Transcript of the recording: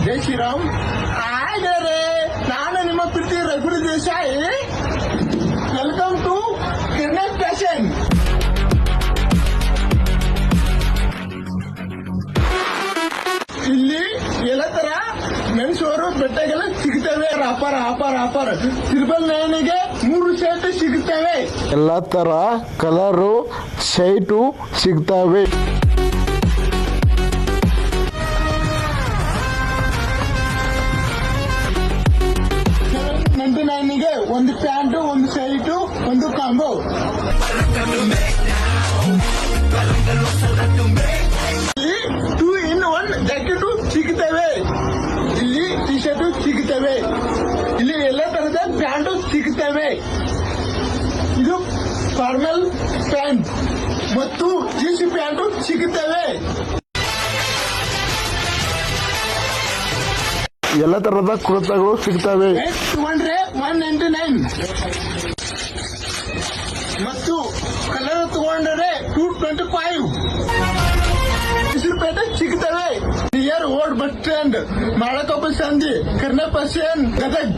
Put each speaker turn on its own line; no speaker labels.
ಜೈ ಶ್ರೀರಾಮ್. ಹಾಗಾದ್ರೆ ನಾನು ನಿಮ್ಮ ಪ್ರೀತಿ ರಘುಡಿ Desai. Welcome to Kiran fashion. ಇಲ್ಲಿ ಎಲ್ಲ ತರ ಮೆನ್ಸೋರು ಬಟ್ಟೆಗಳು ಸಿಗ್ತವೆ. ಆಫರ್ ಆಫರ್ ಆಫರ್ 999ಗೆ 3 ಶರ್ಟ್ ಸಿಗುತ್ತವೆ.
ಎಲ್ಲ ತರ ಕಲರು ಶೈಟು ಸಿಗ್ತವೆ.
799ಗೆ ಒಂದು ಪ್ಯಾಂಟು, ಒಂದು ಶರ್ಟು, ಒಂದು ಕಾಂಬೋ. ಇಲ್ಲಿ 2-in-1 ಜಾಕೆಟ್ ಸಿಗುತ್ತವೆ. ಇಲ್ಲಿ ಟಿ ಶರ್ಟ್ ಸಿಗುತ್ತವೆ. ಇಲ್ಲಿ ಎಲ್ಲ ತರದ ಪ್ಯಾಂಟು ಸಿಗುತ್ತವೆ. ಇದು ಫಾರ್ಮಲ್ ಪ್ಯಾಂಟ್ ಮತ್ತು ಜೀನ್ಸ್ ಪ್ಯಾಂಟು ಸಿಗುತ್ತವೆ.
ಎಲ್ಲ ತರದ ಕುರ್ತಾಗಳು ಸಿಗ್ತವೆ.
ತಗೊಂಡ್ರೆ 199 ಮತ್ತು ಕಲರ್ ತಗೊಂಡ್ರೆ 225 ರೂಪಾಯಿ ಸಿಗ್ತವೆ. ನಿಯರ್ ಓಲ್ಡ್ ಬಸ್ ಸ್ಟ್ಯಾಂಡ್, ಮಾಳಕೊಪ್ಪ ಸಂಧಿ, ಕರ್ನಪಸೇನ್, ಗದಗ್.